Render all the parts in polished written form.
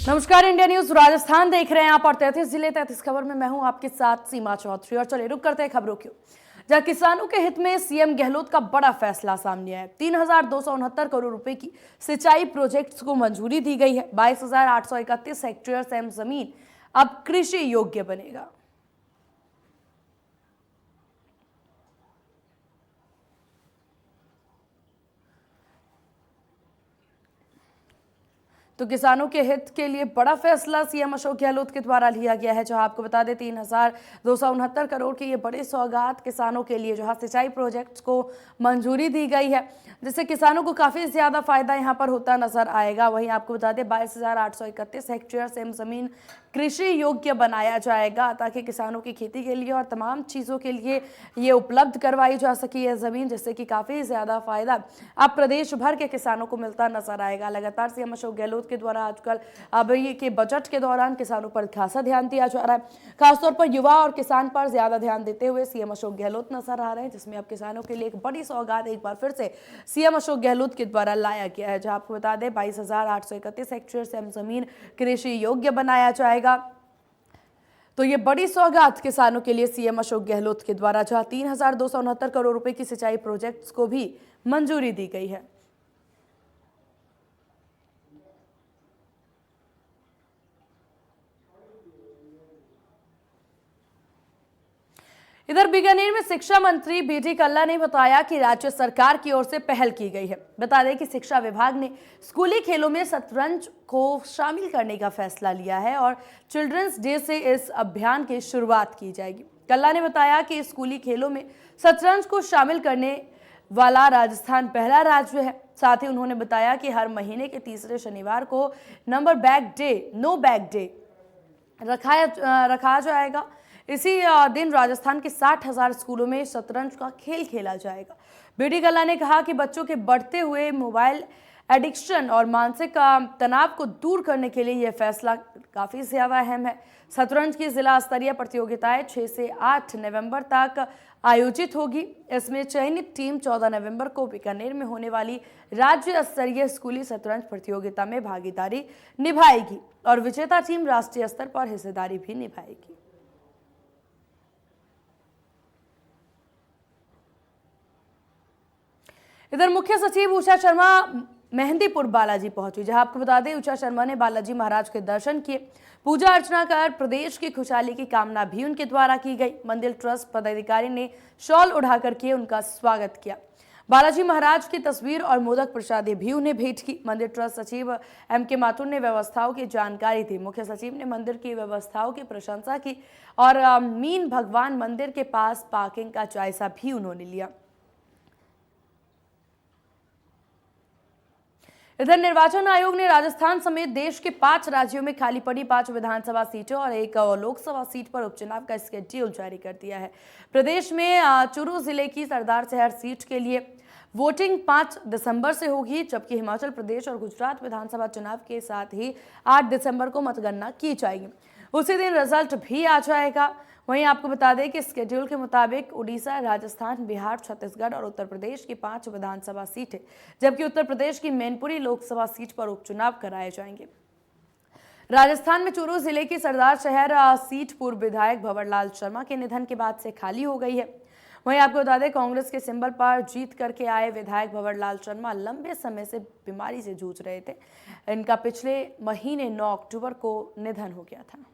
नमस्कार, India news Rajasthan देख रहे हैं आप और 33 जिले 33 खबर में मैं हूं आपके साथ सीमा चौधरी। और चलिए रुक करते हैं खबरों की, जहां किसानों के हित में सीएम गहलोत का बड़ा फैसला सामने आया है। 3,269 करोड़ रुपए की सिंचाई प्रोजेक्ट्स को मंजूरी दी गई है। 22,831 हेक्टेयर सेम जमीन अब कृषि योग्य बनेगा। तो किसानों के हित के लिए बड़ा फैसला सीएम अशोक गहलोत के द्वारा लिया गया है, जहां आपको बता दें 3,269 करोड़ की ये बड़ी सौगात किसानों के लिए जहां सिंचाई प्रोजेक्ट्स को मंजूरी दी गई है, जिससे किसानों को काफी ज्यादा फायदा यहां पर होता नजर आएगा। वहीं आपको बता दें 22,831 हेक्टेयर सेम जमीन कृषि योग्य बनाया जाएगा, ताकि किसानों की खेती के लिए और तमाम चीज़ों के लिए ये उपलब्ध करवाई जा सके यह ज़मीन, जिससे कि काफ़ी ज़्यादा फायदा अब प्रदेश भर के किसानों को मिलता नजर आएगा। लगातार सीएम अशोक गहलोत के द्वारा आजकल अब ये के बजट के दौरान किसानों पर खासा ध्यान दिया जा रहा है, खासतौर पर युवा और किसान पर ज्यादा ध्यान देते हुए सीएम अशोक गहलोत नजर आ रहे हैं, जिसमें अब किसानों के लिए एक बड़ी सौगात एक बार फिर से सीएम अशोक गहलोत के द्वारा लाया गया है। जहां आपको बता दें 22,831 हेक्टेयर सेम जमीन कृषि योग्य बनाया जाएगा। तो ये बड़ी सौगात किसानों के लिए सीएम अशोक गहलोत के द्वारा, जहां 3,269 करोड़ रुपए की सिंचाई प्रोजेक्ट्स को भी मंजूरी दी गई है। इधर बीकानेर में शिक्षा मंत्री बीडी कल्ला ने बताया कि राज्य सरकार की ओर से पहल की गई है। बता दें कि शिक्षा विभाग ने स्कूली खेलों में शतरंज को शामिल करने का फैसला लिया है और चिल्ड्रंस डे से इस अभियान की शुरुआत की जाएगी। कल्ला ने बताया कि स्कूली खेलों में शतरंज को शामिल करने वाला राजस्थान पहला राज्य है। साथ ही उन्होंने बताया कि हर महीने के तीसरे शनिवार को number bag day, no bag day रखा जाएगा। इसी दिन राजस्थान के 60,000 स्कूलों में शतरंज का खेल खेला जाएगा। बीडी कल्ला ने कहा कि बच्चों के बढ़ते हुए मोबाइल एडिक्शन और मानसिक तनाव को दूर करने के लिए यह फैसला काफ़ी ज़्यादा अहम है। शतरंज की जिला स्तरीय प्रतियोगिताएं 6 से 8 नवंबर तक आयोजित होगी। इसमें चयनित टीम 14 नवंबर को बीकानेर में होने वाली राज्य स्तरीय स्कूली शतरंज प्रतियोगिता में भागीदारी निभाएगी और विजेता टीम राष्ट्रीय स्तर पर हिस्सेदारी भी निभाएगी। इधर मुख्य सचिव उषा शर्मा मेहंदीपुर बालाजी पहुंची, जहां आपको बता दें उषा शर्मा ने बालाजी महाराज के दर्शन किए, पूजा अर्चना कर प्रदेश की खुशहाली की कामना भी उनके द्वारा की गई। मंदिर ट्रस्ट पदाधिकारी ने शॉल उड़ाकर के उनका स्वागत किया। बालाजी महाराज की तस्वीर और मोदक प्रसादी भी उन्हें भेंट की। मंदिर ट्रस्ट सचिव MK माथुर ने व्यवस्थाओं की जानकारी दी। मुख्य सचिव ने मंदिर की व्यवस्थाओं की प्रशंसा की और मीन भगवान मंदिर के पास पार्किंग का जायजा भी उन्होंने लिया। इधर निर्वाचन आयोग ने राजस्थान समेत देश के 5 राज्यों में खाली पड़ी 5 विधानसभा सीटों और 1 लोकसभा सीट पर उपचुनाव का स्केड्यूल जारी कर दिया है। प्रदेश में चूरू जिले की सरदार शहर सीट के लिए वोटिंग 5 दिसंबर से होगी, जबकि हिमाचल प्रदेश और गुजरात विधानसभा चुनाव के साथ ही 8 दिसंबर को मतगणना की जाएगी। उसी दिन रिजल्ट भी आ जाएगा। वहीं आपको बता दें कि स्केड्यूल के मुताबिक उड़ीसा, राजस्थान, बिहार, छत्तीसगढ़ और उत्तर प्रदेश की 5 विधानसभा सीटें, जबकि उत्तर प्रदेश की मैनपुरी लोकसभा सीट पर उपचुनाव कराए जाएंगे। राजस्थान में चूरू जिले की सरदार शहर सीट पूर्व विधायक भंवरलाल शर्मा के निधन के बाद से खाली हो गई है। वहीं आपको बता दें कांग्रेस के सिंबल पर जीत करके आए विधायक भंवरलाल शर्मा लंबे समय से बीमारी से जूझ रहे थे। इनका पिछले महीने 9 अक्टूबर को निधन हो गया था।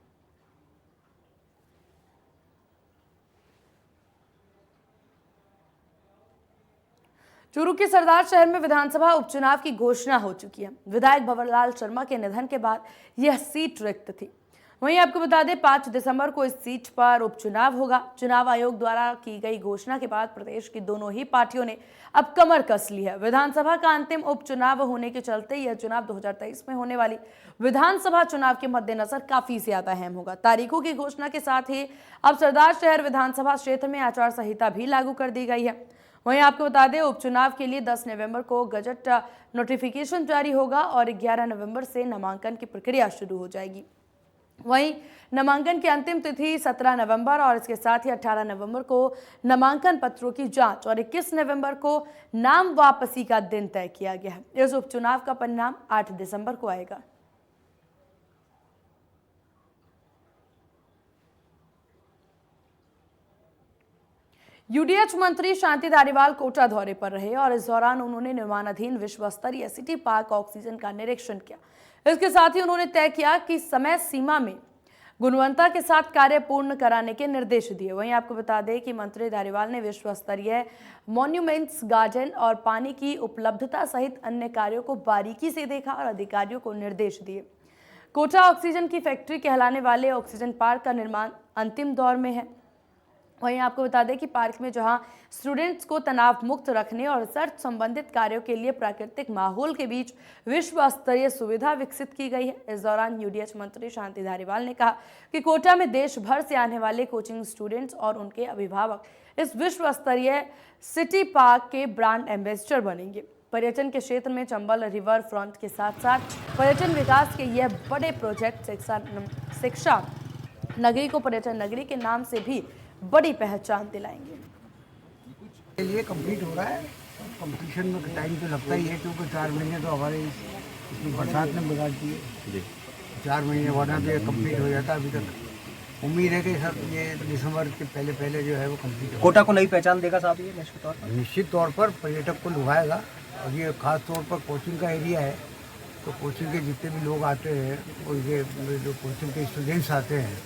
चूरू के सरदार शहर में विधानसभा उपचुनाव की घोषणा हो चुकी है। विधायक भंवरलाल शर्मा के निधन के बाद यह सीट रिक्त थी। वहीं आपको बता दें 5 दिसंबर को इस सीट पर उपचुनाव होगा। चुनाव आयोग द्वारा की गई घोषणा के बाद प्रदेश की दोनों ही पार्टियों ने अब कमर कस ली है। विधानसभा का अंतिम उपचुनाव होने के चलते यह चुनाव 2023 में होने वाली विधानसभा चुनाव के मद्देनजर काफी ज्यादा अहम होगा। तारीखों की घोषणा के साथ ही अब सरदार शहर विधानसभा क्षेत्र में आचार संहिता भी लागू कर दी गई है। वहीं आपको बता दें उपचुनाव के लिए 10 नवंबर को गजट नोटिफिकेशन जारी होगा और 11 नवंबर से नामांकन की प्रक्रिया शुरू हो जाएगी। वहीं नामांकन की अंतिम तिथि 17 नवंबर और इसके साथ ही 18 नवंबर को नामांकन पत्रों की जांच और 21 नवंबर को नाम वापसी का दिन तय किया गया है। इस उपचुनाव का परिणाम 8 दिसंबर को आएगा। यूडीएच मंत्री शांति धारीवाल कोटा दौरे पर रहे और इस दौरान उन्होंने निर्माणाधीन विश्व स्तरीय सिटी पार्क ऑक्सीजन का निरीक्षण किया। इसके साथ ही उन्होंने तय किया कि समय सीमा में गुणवत्ता के साथ कार्य पूर्ण कराने के निर्देश दिए। वहीं आपको बता दें कि मंत्री धारीवाल ने विश्व स्तरीय मॉन्यूमेंट्स गार्डन और पानी की उपलब्धता सहित अन्य कार्यों को बारीकी से देखा और अधिकारियों को निर्देश दिए। कोटा ऑक्सीजन की फैक्ट्री कहलाने वाले ऑक्सीजन पार्क का निर्माण अंतिम दौर में है। वहीं आपको बता दें कि पार्क में जहां स्टूडेंट्स को तनाव मुक्त रखने और रिसर्च संबंधित कार्यों के लिए प्राकृतिक माहौल के बीच विश्व स्तरीय सुविधा विकसित की गई है। इस दौरान यूडीएच मंत्री शांति धारीवाल ने कहा कि कोटा में देश भर से आने वाले कोचिंग स्टूडेंट्स और उनके अभिभावक इस विश्व स्तरीय सिटी पार्क के ब्रांड एम्बेसडर बनेंगे। पर्यटन के क्षेत्र में चंबल रिवर फ्रंट के साथ साथ पर्यटन विकास के यह बड़े प्रोजेक्ट शिक्षा नगरी को पर्यटन नगरी के नाम से भी बड़ी पहचान दिलाएंगे। के लिए कंप्लीट हो रहा है। कंप्लीशन में टाइम तो लगता ही है, क्योंकि 4 महीने तो हमारे इसमें बरसात ने बिगाड़ दिए। 4 महीने वरना तो कंप्लीट हो जाता। अभी तक उम्मीद है कि सब ये दिसंबर के पहले जो है वो कंप्लीट हो। कोटा को नई पहचान देगा साहब ये निश्चित तौर पर पर्यटक को लुभाएगा। और ये खास तौर पर कोचिंग का एरिया है, तो कोचिंग के जितने भी लोग आते हैं, उनके जो कोचिंग के स्टूडेंट्स आते हैं,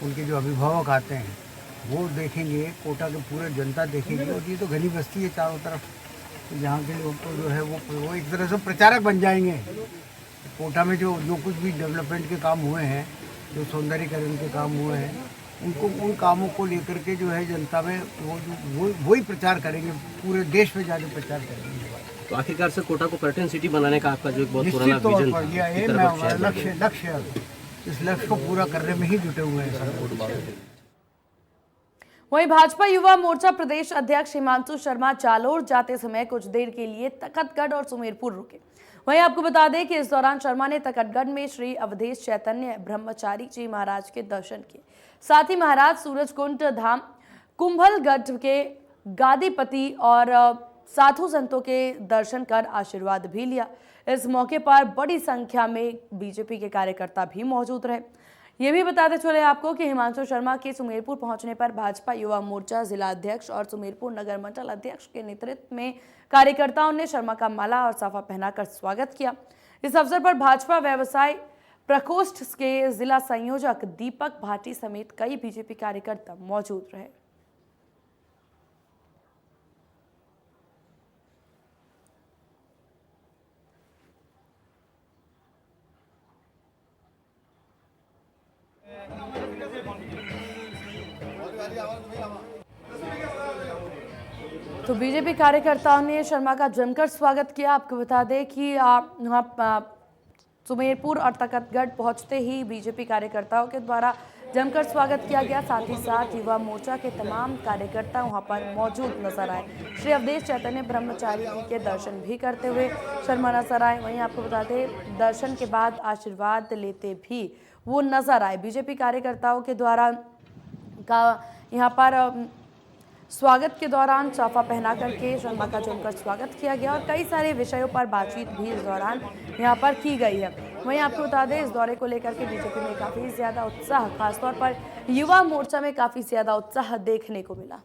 उनके जो अभिभावक आते हैं, वो देखेंगे, कोटा के पूरे जनता देखेंगे। और ये तो घनी बस्ती है चारों तरफ, तो जहाँ के लोग को जो है वो एक तरह से प्रचारक बन जाएंगे। कोटा में जो कुछ भी डेवलपमेंट के काम हुए हैं, जो सौंदर्यीकरण के काम हुए हैं, उन कामों को लेकर के जो है जनता में वही प्रचार करेंगे, पूरे देश में जाके प्रचार करेंगे। तो आखिरकार से कोटा को पर्यटन सिटी बनाने का आपका जो एक बहुत पुराना विजन था, लक्ष्य है, इस लक्ष्य को पूरा करने में ही जुटे हुए हैं। वहीं भाजपा युवा मोर्चा प्रदेश अध्यक्ष हिमांशु शर्मा जालोर जाते समय कुछ देर के लिए तखतगढ़ और सुमेरपुर रुके। वहीं आपको बता दें कि इस दौरान शर्मा ने तखतगढ़ में श्री अवधेश चैतन्य ब्रह्मचारी जी महाराज के दर्शन किए। साथ ही महाराज सूरजकुंड धाम कुंभलगढ़ के गादीपति और साधु संतों के दर्शन कर आशीर्वाद भी लिया। इस मौके पर बड़ी संख्या में बीजेपी के कार्यकर्ता भी मौजूद रहे। ये भी बताते चले आपको कि हिमांशु शर्मा के सुमेरपुर पहुंचने पर भाजपा युवा मोर्चा जिला अध्यक्ष और सुमेरपुर नगर मंडल अध्यक्ष के नेतृत्व में कार्यकर्ताओं ने शर्मा का माला और साफा पहनाकर स्वागत किया। इस अवसर पर भाजपा व्यवसाय प्रकोष्ठ के जिला संयोजक दीपक भाटी समेत कई बीजेपी कार्यकर्ता मौजूद रहे। तो बीजेपी कार्यकर्ताओं ने शर्मा का जमकर स्वागत किया। आपको बता दें कि यहाँ सुमेरपुर और तखतगढ़ पहुंचते ही बीजेपी कार्यकर्ताओं के द्वारा जमकर स्वागत किया गया। साथ ही साथ युवा मोर्चा के तमाम कार्यकर्ता वहां पर मौजूद नजर आए। श्री अवधेश चैतन्य ब्रह्मचारी जी के दर्शन भी करते हुए शर्मा नजर आए। वहीं आपको बता दें दर्शन के बाद आशीर्वाद लेते भी वो नजर आए। बीजेपी कार्यकर्ताओं के द्वारा यहाँ पर स्वागत के दौरान साफा पहना करके शर्मा का जमकर स्वागत किया गया और कई सारे विषयों पर बातचीत भी इस दौरान यहाँ पर की गई है। वहीं आपको बता दें इस दौरे को लेकर के बीजेपी में काफी ज्यादा उत्साह, खासतौर पर युवा मोर्चा में काफी ज्यादा उत्साह देखने को मिला।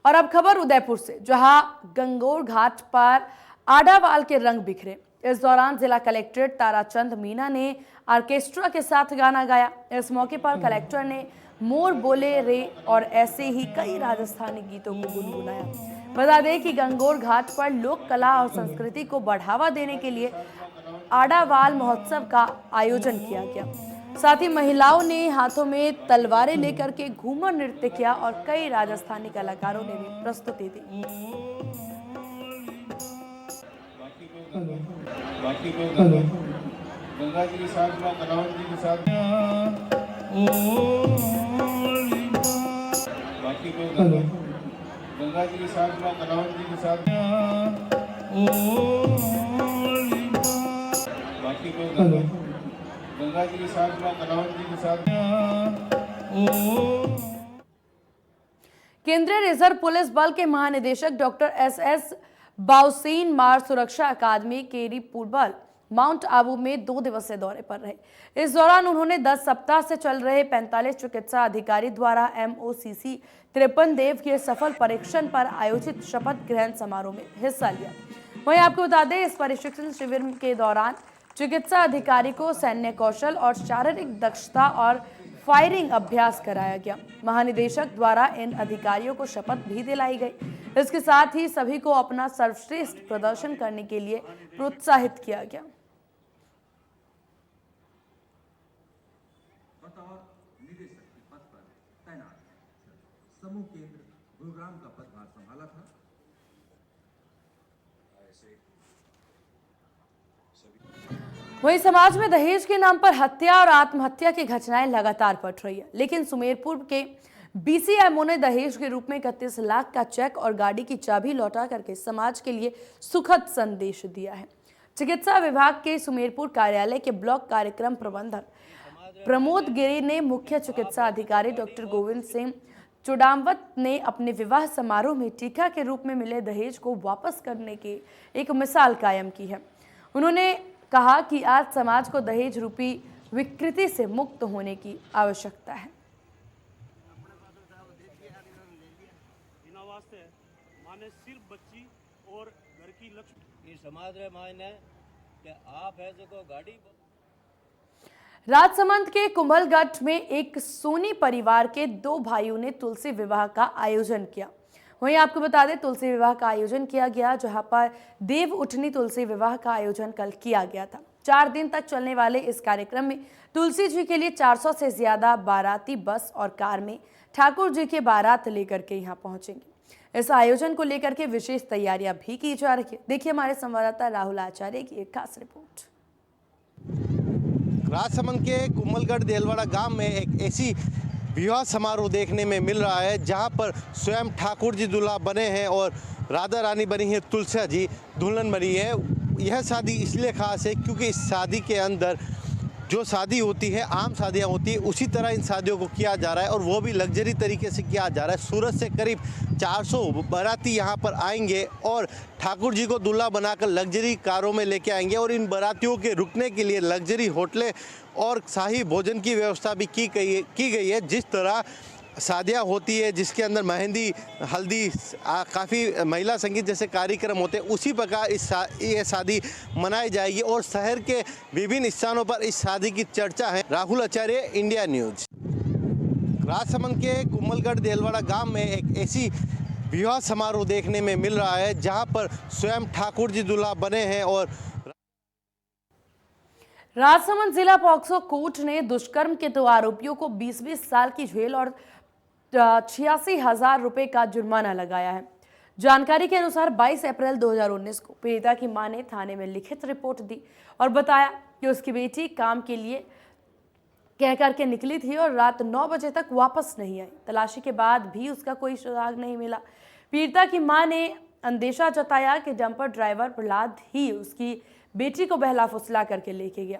और अब खबर उदयपुर से, जहां गंगोर घाट पर आडावाल के रंग बिखरे। इस दौरान जिला कलेक्टर ताराचंद मीना ने ऑर्केस्ट्रा के साथ गाना गाया। इस मौके पर कलेक्टर ने मोर बोले रे और ऐसे ही कई राजस्थानी गीतों को गुनगुनाया। बता दें कि गंगोर घाट पर लोक कला और संस्कृति को बढ़ावा देने के लिए आडावाल महोत्सव का आयोजन किया गया। साथ ही महिलाओं ने हाथों में तलवारें लेकर के घूमर नृत्य किया और कई राजस्थानी कलाकारों ने भी प्रस्तुति दी। बाकी को गंगा जी के साथ में, कलावत जी के साथ बाकी को गंगा जी के साथ में, कलावत जी के साथ बाकी को गंगा जी के साथ में, कलावत जी के साथ। केंद्रीय रिजर्व पुलिस बल के महानिदेशक डॉक्टर एस.एस. बाउसीन मार्ग सुरक्षा अकादमी केरी पूर्बल माउंट आबू में 2 दिवसीय दौरे पर रहे। इस दौरान उन्होंने 10 सप्ताह से चल रहे 45 चिकित्सा अधिकारी द्वारा MOCC 53 देव के सफल परीक्षण पर आयोजित शपथ ग्रहण समारोह में हिस्सा लिया। वहीं आपको बता दें, इस प्रशिक्षण शिविर के दौरान चिकित्सा अधिकारी को सैन्य कौशल और शारीरिक दक्षता और फायरिंग अभ्यास कराया गया। महानिदेशक द्वारा इन अधिकारियों को शपथ भी दिलाई गई। इसके साथ ही सभी को अपना सर्वश्रेष्ठ प्रदर्शन करने के लिए प्रोत्साहित किया गया। बतौर निदेशक के पद पर तैनात समूह केंद्र गुरुग्राम का पदभार संभाला था। वहीं समाज में दहेज के नाम पर हत्या और आत्महत्या की घटनाएं लगातार बढ़ रही है, लेकिन सुमेरपुर के BCMO ने दहेज के रूप में 31 लाख का चेक और गाड़ी की चाबी लौटा करके समाज के लिए सुखद संदेश दिया है। चिकित्सा विभाग के सुमेरपुर कार्यालय के ब्लॉक कार्यक्रम प्रबंधक प्रमोद गिरी ने मुख्य चिकित्सा अधिकारी डॉक्टर गोविंद सिंह चुडाम्वत ने अपने विवाह समारोह में टीका के रूप में मिले दहेज को वापस करने की एक मिसाल कायम की है। उन्होंने कहा कि आज समाज को दहेज रूपी विकृति से मुक्त होने की आवश्यकता है। माने सिर्फ बच्ची और घर की लक्ष्मी ये समाज रे मायने कि आप है जो गाड़ी। राजसमंद के कुंभलगढ़ में एक सोनी परिवार के 2 भाइयों ने तुलसी विवाह का आयोजन किया। वहीं आपको बता दें, तुलसी विवाह का आयोजन किया गया, जहां पर देव उठनी तुलसी विवाह का आयोजन कल किया गया था। 4 दिन तक चलने वाले इस कार्यक्रम में तुलसी जी के लिए 400 से ज्यादा बाराती बस और कार में ठाकुर जी के बारात लेकर के यहाँ पहुंचेंगे। इस आयोजन को लेकर के विशेष तैयारियां भी की जा रही है। देखिए हमारे संवाददाता राहुल आचार्य की एक खास रिपोर्ट। राजसमंद के कुंभलगढ़ देलवाड़ा गांव में एक ऐसी विवाह समारोह देखने में मिल रहा है जहां पर स्वयं ठाकुर जी दूल्हा बने हैं और राधा रानी बनी है, तुलसी जी दुल्हन बनी है। यह शादी इसलिए खास है क्योंकि इस शादी के अंदर जो शादी होती है, आम शादियां होती है, उसी तरह इन शादियों को किया जा रहा है और वो भी लग्जरी तरीके से किया जा रहा है। सूरत से करीब 400 बाराती यहाँ पर आएंगे और ठाकुर जी को दूल्हा बनाकर लग्जरी कारों में लेके आएंगे और इन बारातियों के रुकने के लिए लग्जरी होटलें और शाही भोजन की व्यवस्था भी की गई है। जिस तरह शादियाँ होती है जिसके अंदर मेहंदी, हल्दी, काफ़ी महिला संगीत जैसे कार्यक्रम होते हैं, उसी प्रकार ये शादी मनाई जाएगी और शहर के विभिन्न स्थानों पर इस शादी की चर्चा है। राहुल आचार्य, इंडिया न्यूज। राजसमंद के कुंभलगढ़ देलवाड़ा गांव में एक ऐसी विवाह समारोह देखने में मिल रहा है जहां पर स्वयं ठाकुर जी दूल्हा बने हैं और राजसमंद जिला पॉक्सो कोर्ट ने दुष्कर्म के 2 आरोपियों को 20-20 साल की जेल और 86,000 रुपए का जुर्माना लगाया है। जानकारी के अनुसार 22 अप्रैल 2019 को पीड़िता की मां ने थाने में लिखित रिपोर्ट दी और बताया कि उसकी बेटी काम के लिए कह करके निकली थी और रात 9 बजे तक वापस नहीं आई। तलाशी के बाद भी उसका कोई सुराग नहीं मिला। पीड़िता की मां ने अंदेशा जताया कि डंपर ड्राइवर प्रहलाद ही उसकी बेटी को बहला फुसला करके लेके गया।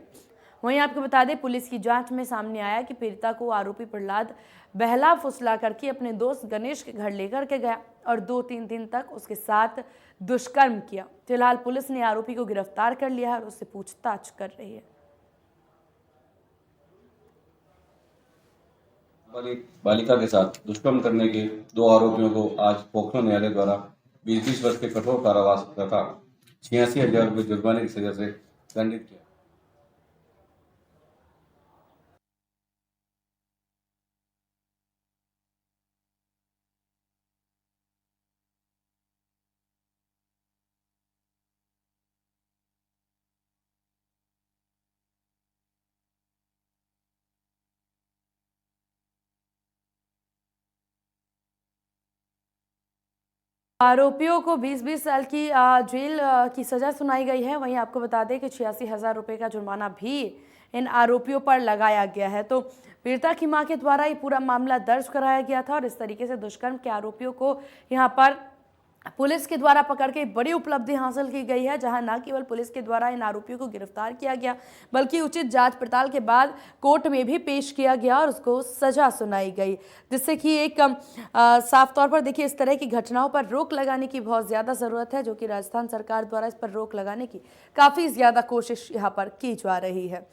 वहीं आपको बता दें, पुलिस की जांच में सामने आया कि पीड़िता को आरोपी प्रहलाद बहला फुसला करके अपने दोस्त गणेश के घर लेकर के गया और 2-3 दिन तक उसके साथ दुष्कर्म किया। फिलहाल पुलिस ने आरोपी को गिरफ्तार कर लिया है और उससे पूछताछ कर रही है। बालिका के साथ दुष्कर्म करने के 2 आरोपियों को आज पोक्सो न्यायालय द्वारा 20-20 वर्ष के कठोर कारावास तथा 86,000 रुपये जुर्माने की सजा से दंडित किया। आरोपियों को 20-20 साल की जेल की सजा सुनाई गई है। वहीं आपको बता दें कि 86,000 रुपये का जुर्माना भी इन आरोपियों पर लगाया गया है। तो पीड़िता की मां के द्वारा ये पूरा मामला दर्ज कराया गया था और इस तरीके से दुष्कर्म के आरोपियों को यहां पर पुलिस के द्वारा पकड़ के बड़ी उपलब्धि हासिल की गई है, जहां न केवल पुलिस के द्वारा इन आरोपियों को गिरफ्तार किया गया बल्कि उचित जांच पड़ताल के बाद कोर्ट में भी पेश किया गया और उसको सजा सुनाई गई, जिससे कि एक साफ तौर पर देखिए इस तरह की घटनाओं पर रोक लगाने की बहुत ज़्यादा ज़रूरत है, जो कि राजस्थान सरकार द्वारा इस पर रोक लगाने की काफ़ी ज़्यादा कोशिश यहाँ पर की जा रही है।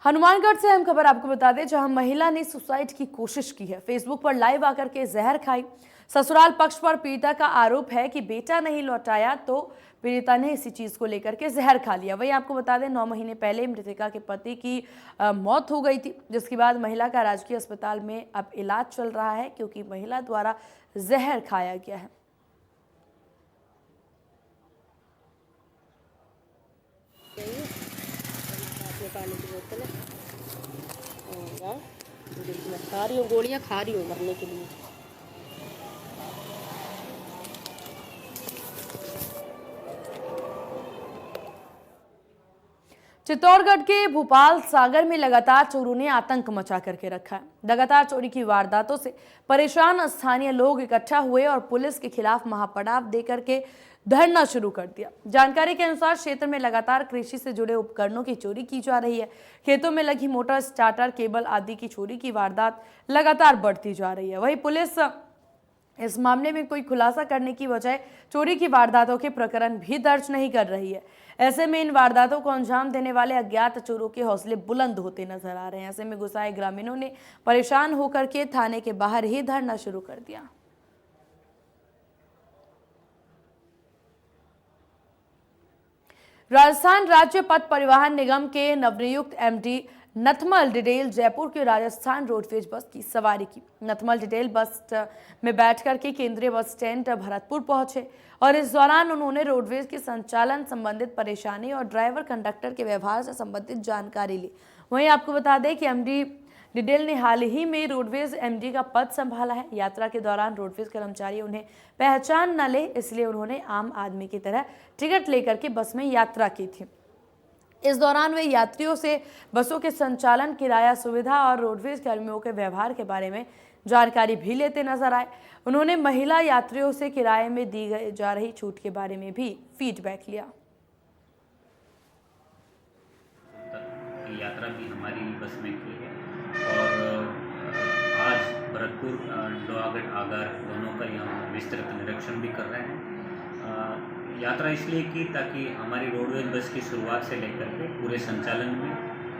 हनुमानगढ़ से अहम खबर आपको बता दें, जहां महिला ने सुसाइड की कोशिश की है। फेसबुक पर लाइव आकर के जहर खाई। ससुराल पक्ष पर पीड़िता का आरोप है कि बेटा नहीं लौटाया तो पीड़िता ने इसी चीज को लेकर के जहर खा लिया। वहीं आपको बता दें 9 महीने पहले मृतका के पति की मौत हो गई थी, जिसके बाद महिला का राजकीय अस्पताल में अब इलाज चल रहा है, क्योंकि महिला द्वारा जहर खाया गया है। पानी की बोतल है, मैं खा रही हूँ, गोलियाँ खा रही हूँ मरने के लिए। चित्तौड़गढ़ के भोपाल सागर में लगातार चोरों ने आतंक मचा करके रखा है। लगातार चोरी की वारदातों से परेशान स्थानीय लोग इकट्ठा हुए और पुलिस के खिलाफ महापड़ाव देकर के धरना शुरू कर दिया। जानकारी के अनुसार क्षेत्र में लगातार कृषि से जुड़े उपकरणों की चोरी की जा रही है। खेतों में लगी मोटर, स्टार्टर, केबल आदि की चोरी की वारदात लगातार बढ़ती जा रही है। वहीं पुलिस इस मामले में कोई खुलासा करने की बजाय चोरी की वारदातों के प्रकरण भी दर्ज नहीं कर रही है। ऐसे में इन वारदातों को अंजाम देने वाले अज्ञात चोरों के हौसले बुलंद होते नजर आ रहे हैं। ऐसे में गुस्साए ग्रामीणों ने परेशान होकर के थाने के बाहर ही धरना शुरू कर दिया। राजस्थान राज्य पथ परिवहन निगम के नवनियुक्त एमडी नथमल डिटेल जयपुर के राजस्थान रोडवेज बस की सवारी की। नथमल डिटेल बस में बैठकर के केंद्रीय बस स्टैंड भरतपुर पहुंचे और इस दौरान उन्होंने रोडवेज के संचालन संबंधित परेशानी और ड्राइवर कंडक्टर के व्यवहार से संबंधित जानकारी ली। वहीं आपको बता दें कि एमडी डिटेल ने हाल ही में रोडवेज एमडी का पद संभाला है। यात्रा के दौरान रोडवेज कर्मचारी उन्हें पहचान न ले, इसलिए उन्होंने आम आदमी की तरह टिकट लेकर के बस में यात्रा की थी। इस दौरान वे यात्रियों से बसों के संचालन, किराया सुविधा और रोडवेज कर्मियों के व्यवहार के बारे में जानकारी भी लेते नजर आए। उन्होंने महिला यात्रियों से किराए में दी जा रही छूट के बारे में भी फीडबैक लिया। यात्रा भी हमारी बस में की है और आज भरतपुर, लोहागढ़, आगर दोनों का यहाँ विस्तृत निरीक्षण भी कर रहे हैं। यात्रा इसलिए की ताकि हमारी रोडवेज बस की शुरुआत से लेकर के पूरे संचालन में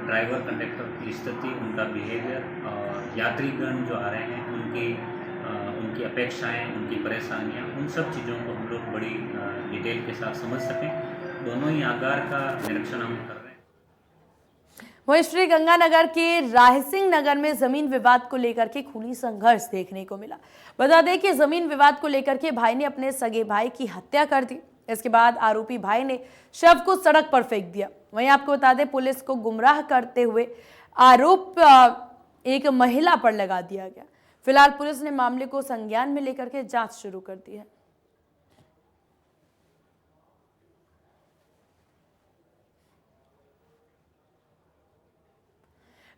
ड्राइवर कंडक्टर की स्थिति, उनका बिहेवियर और यात्रीगण जो आ रहे हैं उनकी अपेक्षाएं, उनकी परेशानियां, उन सब चीज़ों को हम लोग बड़ी डिटेल के साथ समझ सकें। दोनों ही आगार का निरीक्षण हम कर रहे हैं। वहीं श्री गंगानगर के रायसिंह नगर में जमीन विवाद को लेकर के खूनी संघर्ष देखने को मिला। बता दें कि जमीन विवाद को लेकर के भाई ने अपने सगे भाई की हत्या कर दी। इसके बाद आरोपी भाई ने शव को सड़क पर फेंक दिया। वहीं आपको बता दें पुलिस को गुमराह करते हुए आरोप एक महिला पर लगा दिया गया। फिलहाल पुलिस ने मामले को संज्ञान में लेकर के जांच शुरू कर दी है।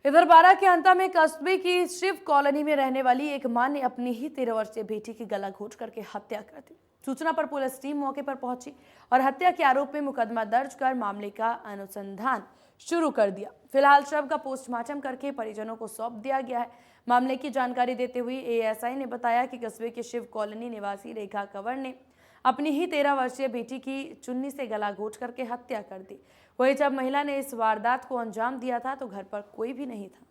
इधर बारा के अंता में कस्बे की शिव कॉलोनी में रहने वाली एक मां ने अपनी ही 13 वर्षीय बेटी की गला घोंट करके हत्या कर दी। सूचना पर पुलिस टीम मौके पर पहुंची और हत्या के आरोप में मुकदमा दर्ज कर मामले का अनुसंधान शुरू कर दिया। फिलहाल शव का पोस्टमार्टम करके परिजनों को सौंप दिया गया है। मामले की जानकारी देते हुए एएसआई ने बताया कि कस्बे के शिव कॉलोनी निवासी रेखा कंवर ने अपनी ही 13 वर्षीय बेटी की चुन्नी से गला घोंट करके हत्या कर दी। वहीं जब महिला ने इस वारदात को अंजाम दिया था तो घर पर कोई भी नहीं था।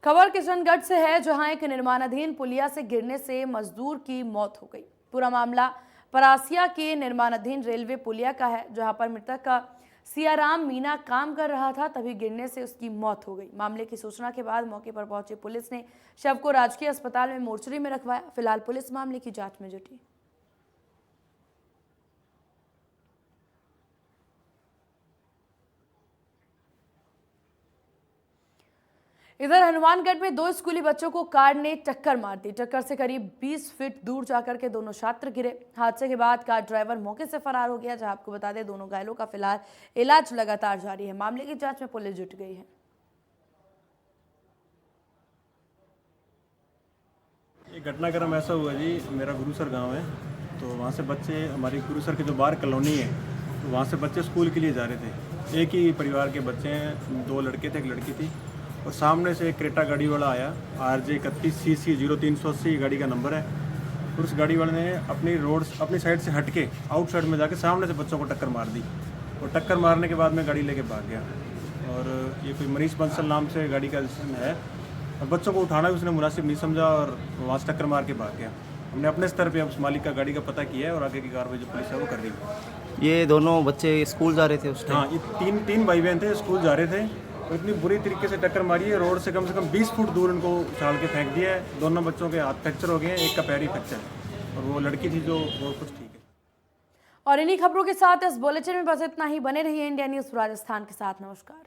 खबर किशनगढ़ से है, जहां एक निर्माणाधीन पुलिया से गिरने से मजदूर की मौत हो गई। पूरा मामला परासिया के निर्माणाधीन रेलवे पुलिया का है, जहां पर मृतक का सियाराम मीना काम कर रहा था, तभी गिरने से उसकी मौत हो गई। मामले की सूचना के बाद मौके पर पहुंची पुलिस ने शव को राजकीय अस्पताल में मोर्चरी में रखवाया। फिलहाल पुलिस मामले की जांच में जुटी। इधर हनुमानगढ़ में 2 स्कूली बच्चों को कार ने टक्कर मार दी। टक्कर से करीब 20 फीट दूर जाकर के दोनों छात्र गिरे। हादसे के बाद कार ड्राइवर मौके से फरार हो गया। जहां आपको बता दें, दोनों घायलों का फिलहाल इलाज लगातार जारी है। मामले की जांच में पुलिस जुट गई है। ये घटनाक्रम ऐसा हुआ जी, मेरा गुरुसर गांव है, तो वहाँ से बच्चे, हमारी गुरुसर के जो बाहर कॉलोनी है, तो वहाँ से बच्चे स्कूल के लिए जा रहे थे। एक ही परिवार के बच्चे हैं, 2 लड़के थे, एक लड़की थी। और सामने से एक क्रेटा गाड़ी वाला आया, RJ 31CC 0380 गाड़ी का नंबर है। और उस गाड़ी वाले ने अपनी साइड से हट के आउट साइड में जाके सामने से बच्चों को टक्कर मार दी। और टक्कर मारने के बाद में गाड़ी लेके भाग गया। और ये कोई मनीष बंसल नाम से गाड़ी का है, और बच्चों को उठाना भी उसने मुनासिब नहीं समझा और वहाँ से टक्कर मार के भाग गया। हमने अपने स्तर पे उस मालिक का गाड़ी का पता किया है और आगे की कार्रवाई जो पुलिस है वो कर रही है। ये दोनों बच्चे स्कूल जा रहे थे उस टाइम? हाँ, ये तीन भाई बहन थे, स्कूल जा रहे थे। और इतनी बुरी तरीके से टक्कर मारी है, रोड से कम 20 फुट दूर उनको उछाल के फेंक दिया है। दोनों बच्चों के हाथ फ्रैक्चर हो गए हैं, एक का पैर ही फ्रैक्चर है, और वो लड़की थी जो वो कुछ ठीक है। और इन्हीं खबरों के साथ इस बुलेटिन में बस इतना ही। बने रहिए इंडिया न्यूज़ राजस्थान के साथ। नमस्कार।